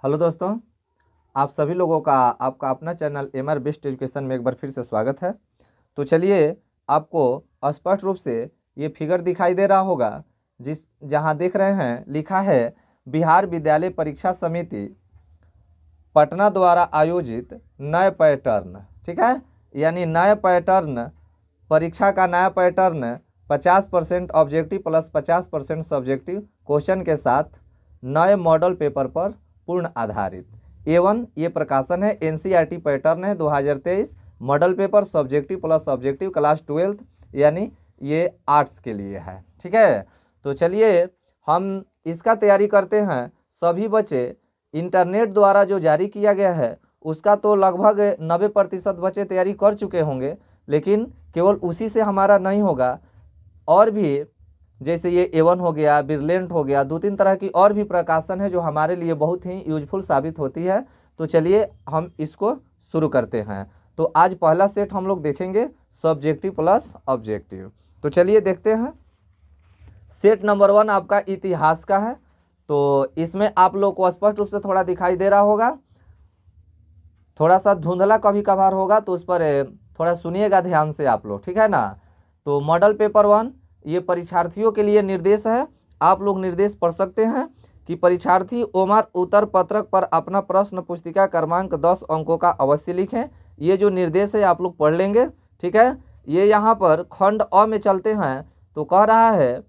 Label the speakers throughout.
Speaker 1: Hello दोस्तों, आप सभी लोगों का आपका अपना चैनल एमआर बेस्ट एजुकेशन में एक बार फिर से स्वागत है। तो चलिए, आपको स्पष्ट रूप से ये फिगर दिखाई दे रहा होगा, जहां देख रहे हैं लिखा है बिहार विद्यालय परीक्षा समिति पटना द्वारा आयोजित नए पैटर्न। ठीक है, यानी नए पैटर्न, परीक्षा का नया pattern 50% objective plus 50% subjective question के साथ नए मॉडल पेपर पर पूर्ण आधारित एवं ये प्रकाशन है। एनसीईआरटी पैटर्न है 2023, model paper subjective plus objective class 12th, यानी ये आर्ट्स के लिए है। ठीक है, तो चलिए हम इसका तैयारी करते हैं। सभी बच्चे इंटरनेट द्वारा जो जारी किया गया है उसका तो लगभग 90% बच्चे तैयारी कर चुके होंगे, लेकिन केवल उसी से हमारा नहीं होगा। और भी जैसे ये A1 हो गया, ब्रिलियंट हो गया, 2-3 तरह की और भी प्रकाशन है जो हमारे लिए बहुत ही यूजफुल साबित होती है। तो चलिए हम इसको शुरू करते हैं। तो आज पहला सेट हम लोग देखेंगे सब्जेक्टिव प्लस ऑब्जेक्टिव। तो चलिए देखते हैं। सेट नंबर 1 आपका इतिहास का है। तो इसमें आप लोग को स्पष्ट रूप से थोड़ा दिखाई दे रहा होगा, थोड़ा सा धुंधला कभी कभार होगा, तो उस पर थोड़ा सुनिएगा ध्यान से आप लोग, ठीक है ना। तो मॉडल पेपर 1 ये परीक्षार्थियों के लिए निर्देश है। आप लोग निर्देश पढ़ सकते हैं कि परीक्षार्थी ओमर उत्तर पत्रक पर अपना प्रश्न पुस्तिका क्रमांक 10 अंकों का अवश्य लिखें। ये जो निर्देश है आप लोग पढ़ लेंगे, ठीक है। ये यहाँ पर खंड अ में चलते हैं तो कह रहा है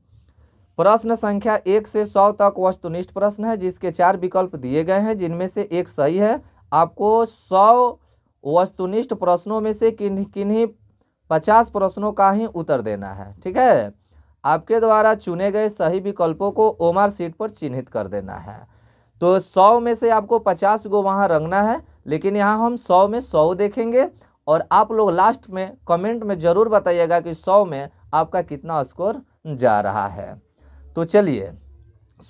Speaker 1: प्रश्न संख्या 1 से 100 तक वस्तुनिष्ठ प्रश्न है, जिसके 4 विकल्प दिए गए हैं, जिनमें से एक सही है। आपको 100 वस्तुनिष्ठ प्रश्नों में से किन्हीं 50 प्रश्नों का ही उत्तर देना है। ठीक है, आपके द्वारा चुने गए सही विकल्पों को ओमर शीट पर चिन्हित कर देना है। तो 100 में से आपको 50 को वहां रंगना है, लेकिन यहाँ हम 100 में 100 देखेंगे और आप लोग लास्ट में कमेंट में जरूर बताइएगा कि 100 में आपका कितना स्कोर जा रहा है। तो चलिए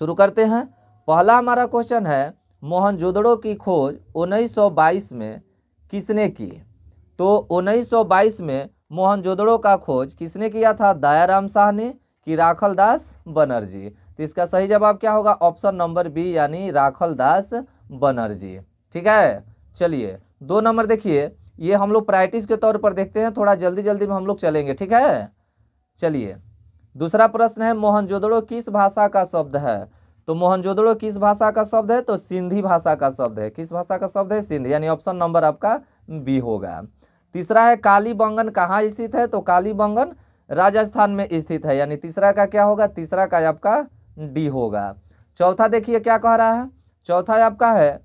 Speaker 1: शुरू करते हैं। पहला हमारा क्वेश्चन है मोहनजोदड़ो की खोज 1922 में किसने की। तो 1922 में मोहनजोदड़ो का खोज किसने किया था? दयाराम शाह ने कि राखल दास बनर्जी। तो इसका सही जवाब क्या होगा? ऑप्शन नंबर बी, यानी राखल दास बनर्जी। ठीक है, चलिए 2 नंबर देखिए, ये हम लोग प्रैक्टिस के तौर पर देखते हैं, थोड़ा जल्दी जल्दी में हम लोग चलेंगे। ठीक है, चलिए दूसरा प्रश्न है मोहनजोदड़ो किस भाषा का शब्द है। तो मोहनजोदड़ो किस भाषा का शब्द है? तो सिंधी भाषा का शब्द है। किस भाषा का शब्द है? सिंधी, यानी ऑप्शन नंबर आपका बी होगा। तीसरा है कालीबंगन कहाँ स्थित है। तो कालीबंगन राजस्थान में स्थित है, यानी तीसरा का क्या होगा? तीसरा का आपका डी होगा। चौथा देखिए क्या कह रहा है। चौथा आपका है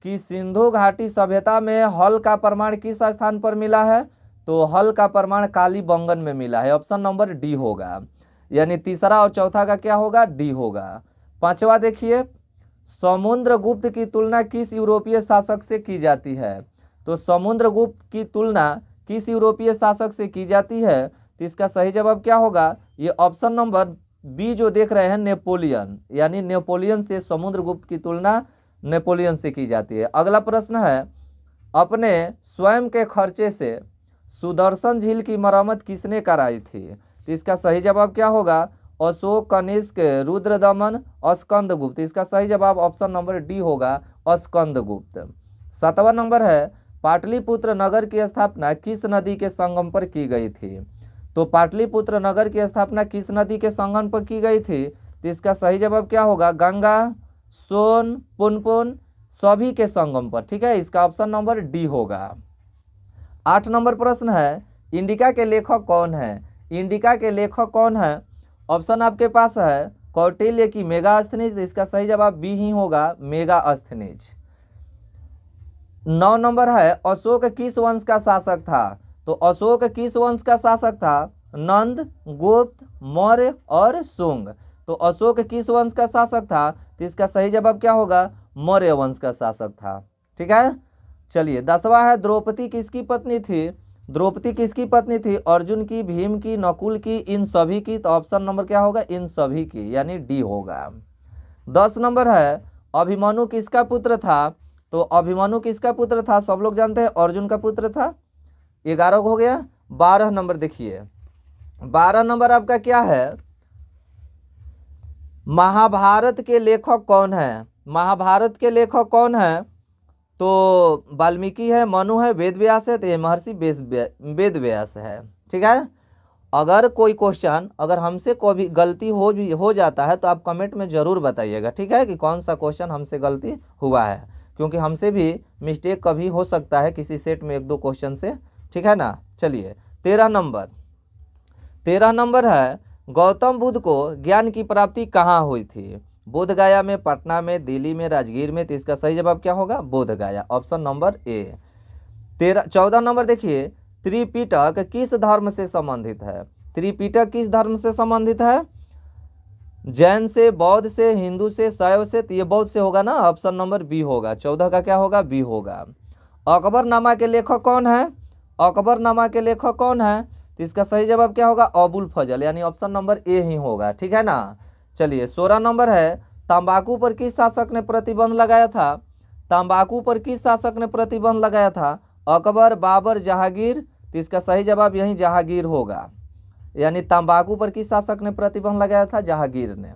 Speaker 1: कि सिंधु घाटी सभ्यता में हल का प्रमाण किस स्थान पर मिला है। तो हल का प्रमाण कालीबंगन में मिला है, ऑप्शन नंबर डी होगा, यानी तीसरा और चौथा का क्या होगा? डी होगा। पांचवा देखिए समुद्रगुप्त की तुलना किस यूरोपीय शासक से की जाती है। तो समुद्रगुप्त की तुलना किस यूरोपीय शासक से की जाती है? तो इसका सही जवाब क्या होगा? ये ऑप्शन नंबर बी जो देख रहे हैं, नेपोलियन, यानी नेपोलियन से समुद्रगुप्त की तुलना नेपोलियन से की जाती है। अगला प्रश्न है अपने स्वयं के खर्चे से सुदर्शन झील की मरम्मत किसने कराई थी। तो इसका सही जवाब क्या होगा? अशोक, कनिष्क, रुद्रदमन, स्कंदगुप्त। इसका सही जवाब ऑप्शन नंबर डी होगा, स्कंदगुप्त। 7वां नंबर है पाटलिपुत्र नगर की स्थापना किस नदी के संगम पर की गई थी। तो पाटलिपुत्र नगर की स्थापना किस नदी के संगम पर की गई थी। तो इसका सही जवाब क्या होगा? गंगा, सोन, पुनपुन, सभी के संगम पर। ठीक है, इसका ऑप्शन नंबर डी होगा। 8 नंबर प्रश्न है इंडिका के लेखक कौन है। इंडिका के लेखक कौन है? ऑप्शन आपके पास है कौटिल्य की मेगास्थनीज। इसका सही जवाब बी ही होगा, मेगास्थनीज। 9 नंबर है अशोक किस वंश का शासक था। तो अशोक किस वंश का शासक था? नंद, गुप्त, मौर्य और शुंग। तो अशोक किस वंश का शासक था? तो इसका सही जवाब क्या होगा? मौर्य वंश का शासक था। ठीक है, चलिए 10वां है द्रौपदी किसकी पत्नी थी। द्रौपदी किसकी पत्नी थी? अर्जुन की, भीम की, नकुल की, इन सभी की। तो ऑप्शन नंबर क्या होगा? इन सभी की, यानी डी होगा। 10 नंबर है अभिमन्यु किसका पुत्र था। तो अभिमन्यु किसका पुत्र था? सब लोग जानते हैं अर्जुन का पुत्र था। 11 हो गया। 12 नंबर देखिए, 12 नंबर आपका क्या है? महाभारत के लेखक कौन है। महाभारत के लेखक कौन है? तो वाल्मीकि है, मनु है, वेद व्यास है, तो ये महर्षि वेद व्यास है। ठीक है। अगर कोई क्वेश्चन अगर हमसे कोई भी गलती हो जाता है तो आप कमेंट में ज़रूर बताइएगा, ठीक है, कि कौन सा क्वेश्चन हमसे गलती हुआ है, क्योंकि हमसे भी मिस्टेक कभी हो सकता है किसी सेट में 1-2 क्वेश्चन से। ठीक है ना। चलिए 13 नंबर है, गौतम बुद्ध को ज्ञान की प्राप्ति कहाँ हुई थी? बोध गया में, पटना में, दिल्ली में, राजगीर में। तो इसका सही जवाब क्या होगा? बोध गया, ऑप्शन नंबर ए। 14 नंबर देखिए, त्रिपिटक किस धर्म से संबंधित है? त्रिपिटक किस धर्म से संबंधित है? जैन से, बौद्ध से, हिंदू से, शैव से। तो ये बौद्ध से होगा ना, ऑप्शन नंबर बी होगा। 14 का क्या होगा? बी होगा। अकबरनामा के लेखक कौन है? अकबरनामा के लेखक कौन है? तो इसका सही जवाब क्या होगा? अबुल फजल, यानी ऑप्शन नंबर ए ही होगा। ठीक है ना। चलिए 16 नंबर है, तंबाकू पर किस शासक ने प्रतिबंध लगाया था? तंबाकू पर किस शासक ने प्रतिबंध लगाया था? अकबर, बाबर, जहांगीर। तो इसका सही जवाब यही जहांगीर होगा, यानी तंबाकू पर किस शासक ने प्रतिबंध लगाया था? जहांगीर ने।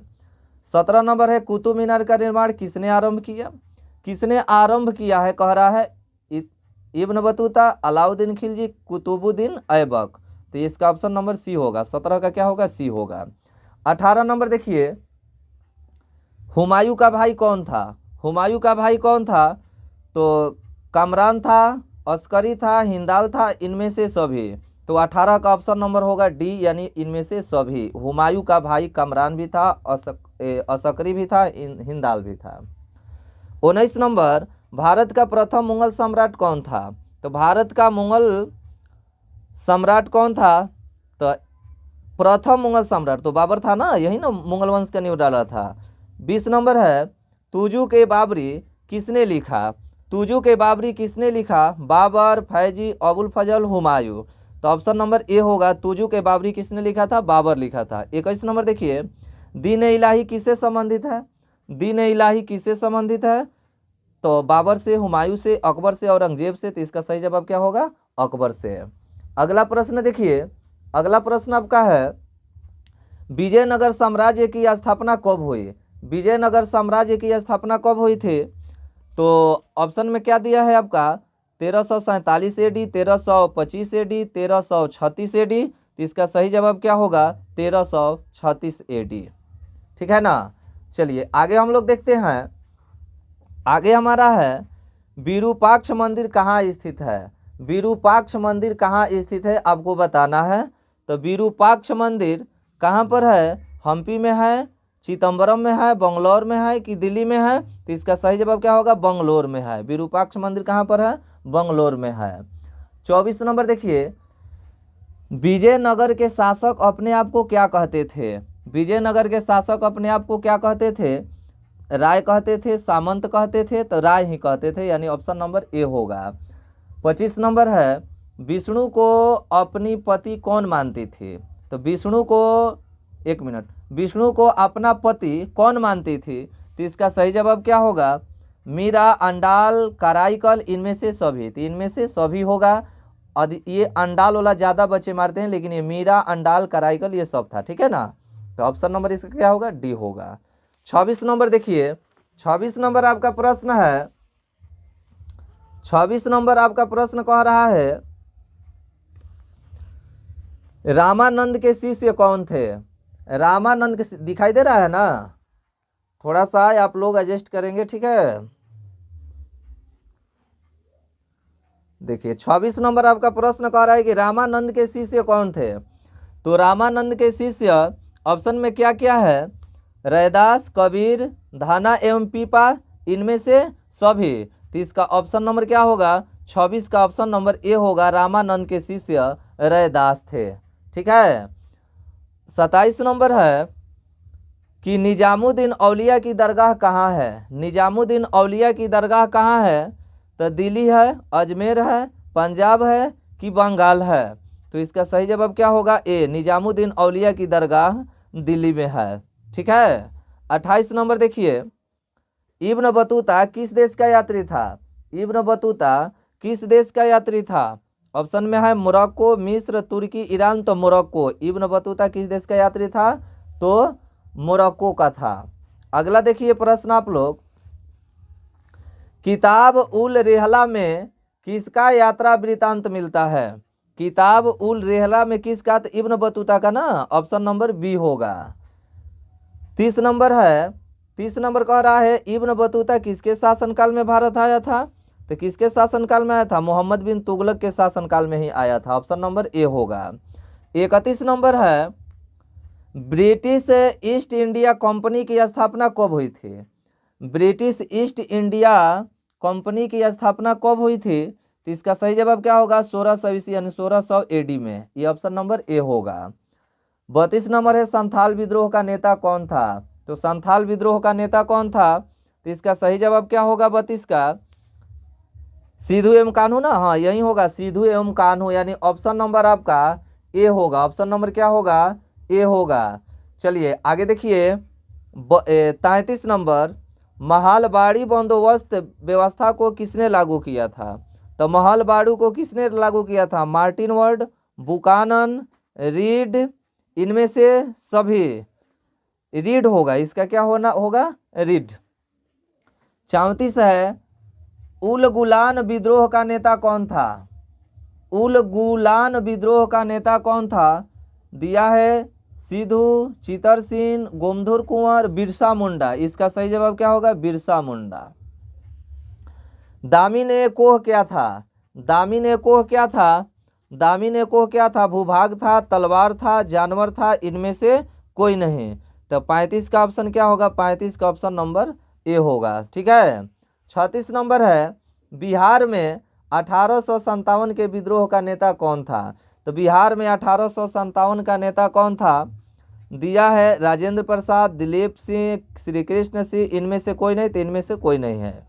Speaker 1: 17 नंबर है, कुतुब मीनार का निर्माण किसने आरंभ किया? किसने आरंभ किया है कह रहा है? Ibn Battuta, Alauddin Khilji, Qutubuddin Aibak. तो इसका ऑप्शन नंबर सी होगा। 17 का क्या होगा? सी होगा। 18 नंबर देखिए, हुमायूं का भाई कौन था? हुमायूं का भाई कौन था? तो कामरान था, अस्करी था, हिंदाल था, इनमें से सभी। तो 18 का ऑप्शन नंबर होगा डी, यानी इनमें से सभी। हुमायूं का भाई कामरान भी था, अस्करी भी था, हिंदाल भी था। 19 नंबर, भारत का प्रथम मुगल सम्राट कौन था? तो भारत का मुगल सम्राट कौन था? तो प्रथम मुगल सम्राट तो बाबर था ना, यही ना मुगल वंश का नींव डाला था। 20 नंबर है, तुजू के बाबरी किसने लिखा? तुजू के बाबरी किसने लिखा? बाबर, फैजी, अबुल फजल, हुमायूं। तो ऑप्शन नंबर ए होगा, तुजू के बाबरी किसने लिखा था? बाबर लिखा था। 21 नंबर देखिए, दीन इलाही किससे संबंधित है? दीन इलाही किससे संबंधित है? तो बाबर से, हुमायूं से, अकबर से, औरंगजेब से। तो इसका सही जवाब क्या होगा? अकबर से। अगला प्रश्न देखिए, अगला प्रश्न आपका है, विजयनगर साम्राज्य की स्थापना कब हुई? विजयनगर साम्राज्य की स्थापना कब हुई थी? तो ऑप्शन में क्या दिया है आपका? 1347 AD, 1325 AD, 1336 AD। तो इसका सही जवाब क्या होगा? 1336 AD। ठीक है ना। चलिए आगे हम लोग देखते हैं। आगे हमारा है, विरूपाक्ष मंदिर कहाँ स्थित है? विरूपाक्ष मंदिर कहाँ स्थित है आपको बताना है। तो विरूपाक्ष मंदिर कहाँ पर है? हम्पी में है, चिदम्बरम में है, बंगलौर में है, कि दिल्ली में है? तो इसका सही जवाब क्या होगा? बंगलौर में है। विरूपाक्ष मंदिर कहाँ पर है? बंगलौर में है। 24 नंबर देखिए, विजयनगर के शासक अपने आप को क्या कहते थे? विजयनगर के शासक अपने आप को क्या कहते थे? राय कहते थे, सामंत कहते थे? तो राय ही कहते थे, यानी ऑप्शन नंबर ए होगा। 25 नंबर है, विष्णु को अपनी पति कौन मानती थी? तो विष्णु को, एक मिनट, विष्णु को अपना पति कौन मानती थी? तो इसका सही जवाब क्या होगा? मीरा, अंडाल, कराईकल, इनमें से सभी। तो इनमें से सभी होगा। ये अंडाल वाला ज़्यादा बच्चे मारते हैं, लेकिन ये मीरा, अंडाल, कराईकल ये सब था। ठीक है ना। तो ऑप्शन नंबर इसका क्या होगा? डी होगा। 26 नंबर देखिए, 26 नंबर आपका प्रश्न है, 26 नंबर आपका प्रश्न कह रहा है, रामानंद के शिष्य कौन थे? रामानंद के, दिखाई दे रहा है ना? थोड़ा सा आप लोग एडजस्ट करेंगे, ठीक है। देखिए 26 नंबर आपका प्रश्न कह रहा है कि रामानंद के शिष्य कौन थे? तो रामानंद के शिष्य ऑप्शन में क्या क्या है? रैदास, कबीर, धाना एवं पीपा, इनमें से सभी। तो इसका ऑप्शन नंबर क्या होगा? 26 का ऑप्शन नंबर ए होगा, रामानंद के शिष्य रैदास थे। ठीक है। 27 नंबर है कि निजामुद्दीन औलिया की दरगाह कहाँ है? निजामुद्दीन औलिया की दरगाह कहाँ है? तो दिल्ली है, अजमेर है, पंजाब है, कि बंगाल है? तो इसका सही जवाब क्या होगा? ए, निजामुद्दीन औलिया की दरगाह दिल्ली में है। ठीक है। 28 नंबर देखिए, इब्न बतूता किस देश का यात्री था? इब्न बतूता किस देश का यात्री था? ऑप्शन में है मोरक्को, मिस्र, तुर्की, ईरान। तो मोरक्को। इब्न बतूता किस देश का यात्री था? तो मोरक्को का था। अगला देखिए प्रश्न आप लोग, किताब उल रेहला में किसका यात्रा वृतांत मिलता है? किताब उल रेहला में किसका? तो इब्न बतूता का ना, ऑप्शन नंबर बी होगा। 30 नंबर कह रहा है इब्न बतूता किसके शासनकाल में भारत आया था? तो किसके शासनकाल में आया था? मोहम्मद बिन तुगलक के शासनकाल में ही आया था। ऑप्शन नंबर ए होगा। 31 नंबर है ब्रिटिश ईस्ट इंडिया कंपनी की स्थापना कब हुई थी? ब्रिटिश ईस्ट इंडिया कंपनी की स्थापना कब हुई थी? तो इसका सही जवाब क्या होगा? 1600 ईस्वी यानी 1600 एडी में। ये ऑप्शन नंबर ए होगा। 32 नंबर है संथाल विद्रोह का नेता कौन था? तो संथाल विद्रोह का नेता कौन था? तो इसका सही जवाब क्या होगा 32 का? सिद्धू एवं कान्हू ना, हाँ यही होगा, सिद्धू एवं कान्हू, यानी ऑप्शन नंबर आपका ए होगा। ऑप्शन नंबर क्या होगा? ए होगा। चलिए आगे देखिए 33 नंबर महालबाड़ी बंदोबस्त व्यवस्था को किसने लागू किया था? तो महलबाड़ू को किसने लागू किया था? मार्टिन वर्ड, बुकानन, रीड, इनमें से सभी। रीड होगा, इसका क्या होना होगा? रीड। 34 है उल गुलान विद्रोह का नेता कौन था? उल गुलान विद्रोह का नेता कौन था? दिया है सिद्धू, चितर सिंह, गोमधुर कुंवर, बिरसा मुंडा। इसका सही जवाब क्या होगा? बिरसा मुंडा। दामिन कोह क्या था? दामिन कोह क्या था? दामिन कोह क्या था? भूभाग था, तलवार था, जानवर था, इनमें से कोई नहीं। तो 35 का ऑप्शन क्या होगा? 35 का ऑप्शन नंबर ए होगा। ठीक है। 36 नंबर है बिहार में 1857 के विद्रोह का नेता कौन था? तो बिहार में 1857 का नेता कौन था? दिया है राजेंद्र प्रसाद, दिलीप सिंह, श्री कृष्ण सिंह, इनमें से कोई नहीं। तो इनमें से कोई नहीं है।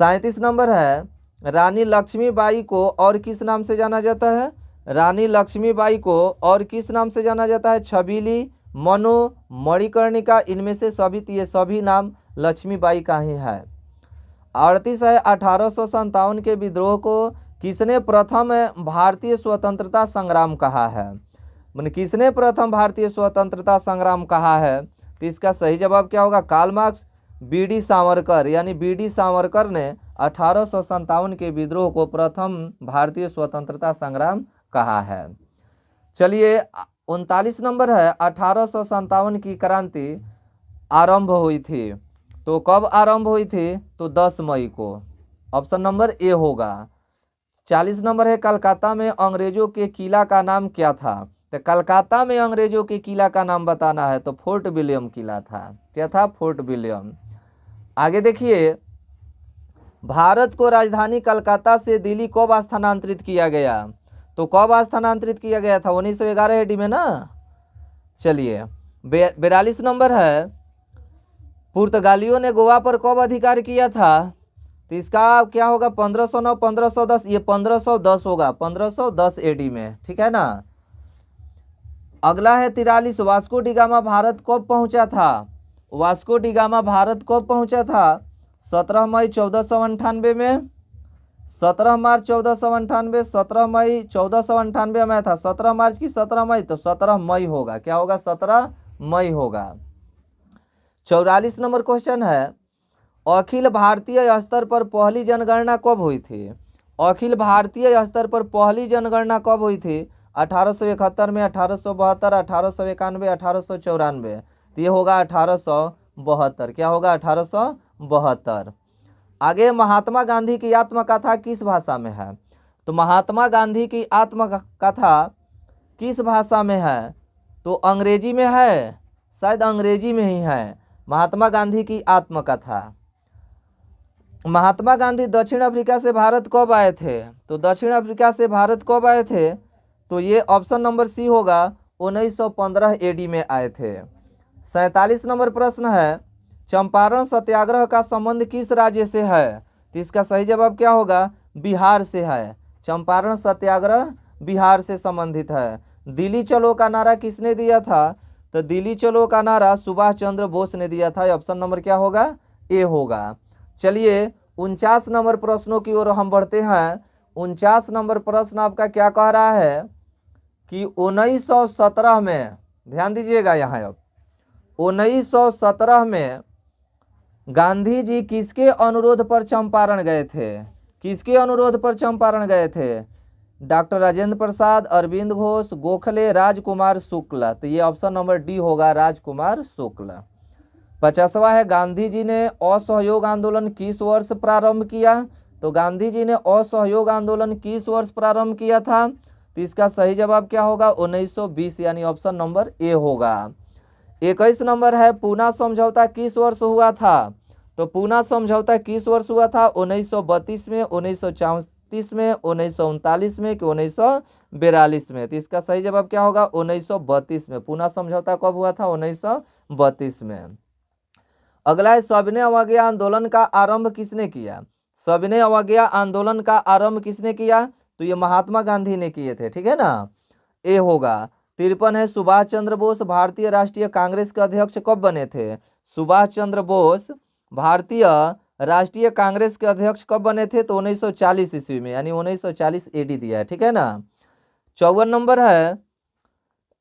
Speaker 1: 37 नंबर है रानी लक्ष्मीबाई को और किस नाम से जाना जाता है? रानी लक्ष्मीबाई को और किस नाम से जाना जाता है? छबीली, मनु, मणिकर्णिका, इनमें से सभी, ये सभी नाम लक्ष्मीबाई का ही है। 38 है 1857 के विद्रोह को किसने प्रथम भारतीय स्वतंत्रता संग्राम कहा है? मैंने किसने प्रथम भारतीय स्वतंत्रता संग्राम कहा है? तो इसका सही जवाब क्या होगा? कार्ल मार्क्स, बीडी सावरकर, यानी बीडी सावरकर ने 1857 के विद्रोह को प्रथम भारतीय स्वतंत्रता संग्राम कहा है। चलिए 39 नंबर है 1857 की क्रांति आरंभ हुई थी। तो कब आरंभ हुई थी? तो 10 मई को। ऑप्शन नंबर ए होगा। 40 नंबर है कलकत्ता में अंग्रेजों के किला का नाम क्या था? तो कलकत्ता में अंग्रेजों के किला का नाम बताना है तो फोर्ट विलियम किला था। क्या था? Fort William. आगे देखिए भारत को राजधानी कलकत्ता से दिल्ली कब स्थानांतरित किया गया? तो कब स्थानांतरित किया गया था? 1911 एडी में ना। चलिए 42 नंबर है पुर्तगालियों ने गोवा पर कब अधिकार किया था? तो इसका क्या होगा? 1509, 1510, ये 1510 होगा, 1510 एडी में। ठीक है ना। अगला है 43 वास्को डी गामा भारत कब पहुंचा था? वास्को डी गामा भारत कब पहुंचा था? 17 मई 1498 में, 17 मार्च 1498, 17 मई 1498 में था। 17 मार्च की 17 मई? तो 17 मई होगा। क्या होगा? 17 मई होगा। 44 नंबर क्वेश्चन है अखिल भारतीय स्तर पर पहली जनगणना कब हुई थी? अखिल भारतीय स्तर पर पहली जनगणना कब हुई थी? 1871 में, 1872, 1891, 1894। तो ये होगा 1872। क्या होगा? 1872। आगे महात्मा गांधी की आत्मकथा किस भाषा में है? तो महात्मा गांधी की आत्मकथा किस भाषा में है? तो अंग्रेजी में है, शायद अंग्रेजी में ही है महात्मा गांधी की आत्मकथा। महात्मा गांधी दक्षिण अफ्रीका से भारत कब आए थे? तो दक्षिण अफ्रीका से भारत कब आए थे? तो ये ऑप्शन नंबर सी होगा, 1915 एडी में आए थे। 47 नंबर प्रश्न है चंपारण सत्याग्रह का संबंध किस राज्य से है? तो इसका सही जवाब क्या होगा? बिहार से है। चंपारण सत्याग्रह बिहार से संबंधित है। दिल्ली चलो का नारा किसने दिया था? तो दिल्ली चलो का नारा सुभाष चंद्र बोस ने दिया था। ऑप्शन नंबर क्या होगा? ए होगा। चलिए 49 नंबर प्रश्नों की ओर हम बढ़ते हैं। 49 नंबर प्रश्न आपका क्या कह रहा है कि 1917 में, ध्यान दीजिएगा यहाँ, अब 1917 में गांधी जी किसके अनुरोध पर चंपारण गए थे? किसके अनुरोध पर चंपारण गए थे? डॉक्टर राजेंद्र प्रसाद, अरविंद घोष, गोखले, राजकुमार शुक्ल। तो ये ऑप्शन नंबर डी होगा, राजकुमार शुक्ल। 50वां है, गांधी जी ने असहयोग आंदोलन किस वर्ष प्रारंभ किया? तो गांधी जी ने असहयोग आंदोलन किस वर्ष प्रारंभ किया था? तो इसका सही जवाब क्या होगा? 1920, यानी ऑप्शन नंबर ए होगा। 21 नंबर है, पूना समझौता किस वर्ष हुआ था? तो पूना समझौता किस वर्ष हुआ था? 1932 में, 1934 में, 1939 में कि 1942 में? तो इसका सही जवाब क्या होगा? 1932 में। पूना समझौता कब हुआ था? 1932 में। अगला है, सविनय अवज्ञा आंदोलन का आरंभ किसने किया? सविनय अवज्ञा आंदोलन का आरंभ किसने किया? तो ये महात्मा गांधी ने किए थे, ठीक है ना, ए होगा। 53 है, सुभाष चंद्र बोस भारतीय राष्ट्रीय कांग्रेस के अध्यक्ष कब बने थे? सुभाष चंद्र बोस भारतीय राष्ट्रीय कांग्रेस के अध्यक्ष कब बने थे? तो 1940 ईस्वी में, यानी 1940 एडी दिया है, ठीक है ना। 54 नंबर है,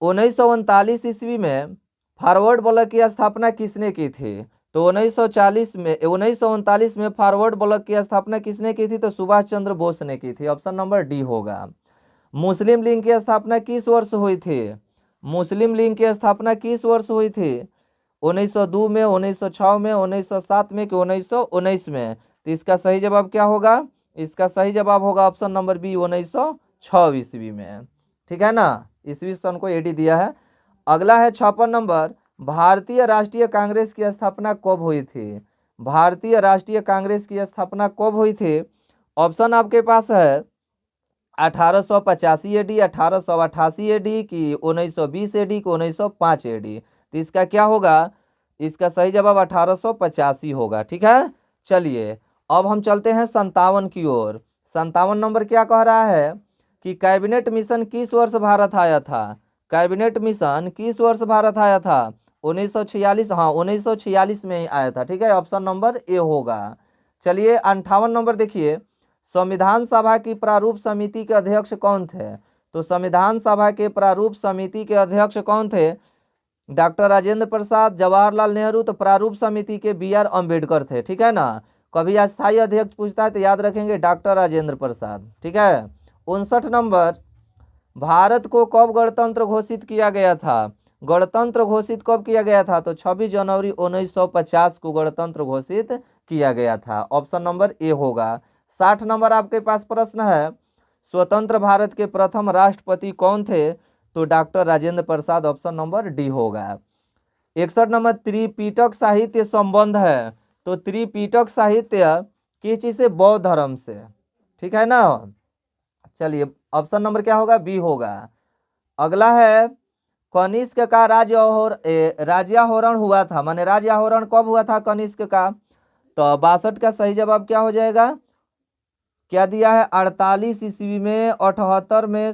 Speaker 1: 1939 ईस्वी में फॉरवर्ड ब्लॉक की स्थापना किसने की थी? तो 1939 में फॉरवर्ड ब्लॉक की स्थापना किसने की थी? तो सुभाष चंद्र बोस ने की थी। ऑप्शन नंबर डी होगा। मुस्लिम लीग की स्थापना किस वर्ष हुई थी? मुस्लिम लीग की स्थापना किस वर्ष हुई थी? 1902 में, 1906 में, 1907 में कि 1919 में? तो इसका सही जवाब क्या होगा? इसका सही जवाब होगा ऑप्शन नंबर बी, 1906 ईस्वी में, ठीक है ना। ईस्वी सन को एडी दिया है। अगला है 56 नंबर, भारतीय राष्ट्रीय कांग्रेस की स्थापना कब हुई थी? भारतीय राष्ट्रीय कांग्रेस की स्थापना कब हुई थी? ऑप्शन आपके पास है 1885 एडी, 1888 एडी की 1920 एडी की 1905 एडी? तो इसका क्या होगा? इसका सही जवाब 1885 होगा, ठीक है। चलिए अब हम चलते हैं 57 की ओर। 57 नंबर क्या कह रहा है कि कैबिनेट मिशन किस वर्ष भारत आया था? कैबिनेट मिशन किस वर्ष भारत आया था? 1946, हाँ 1946 में ही आया था, ठीक है। ऑप्शन नंबर ए होगा। चलिए 58 नंबर देखिए, संविधान सभा की प्रारूप समिति के अध्यक्ष कौन थे? तो संविधान सभा के प्रारूप समिति के अध्यक्ष कौन थे? डॉक्टर राजेंद्र प्रसाद, जवाहरलाल नेहरू। तो प्रारूप समिति के बी.आर. अम्बेडकर थे, ठीक है ना। कभी अस्थायी अध्यक्ष पूछता है तो याद रखेंगे डॉक्टर राजेंद्र प्रसाद, ठीक है। 59 नंबर, भारत को कब गणतंत्र घोषित किया गया था? गणतंत्र घोषित कब किया गया था? तो 26 जनवरी 1950 को गणतंत्र घोषित किया गया था। ऑप्शन नंबर ए होगा। 60 नंबर आपके पास प्रश्न है, स्वतंत्र भारत के प्रथम राष्ट्रपति कौन थे? तो doctor Rajendra Prasad. Option number D होगा। 61 नंबर, त्रिपिटक साहित्य संबंध है। तो त्रिपिटक साहित्य किस चीज से? बौद्ध धर्म से, ठीक है ना। चलिए ऑप्शन नंबर क्या होगा? बी होगा। अगला है, कनिष्क का राज्यारोहण हुआ था, माने राज्यारोहण कब हुआ था कनिष्क का? तो 62 का सही जवाब क्या हो जाएगा? क्या दिया है? 48 ईस्वी में, 78 में,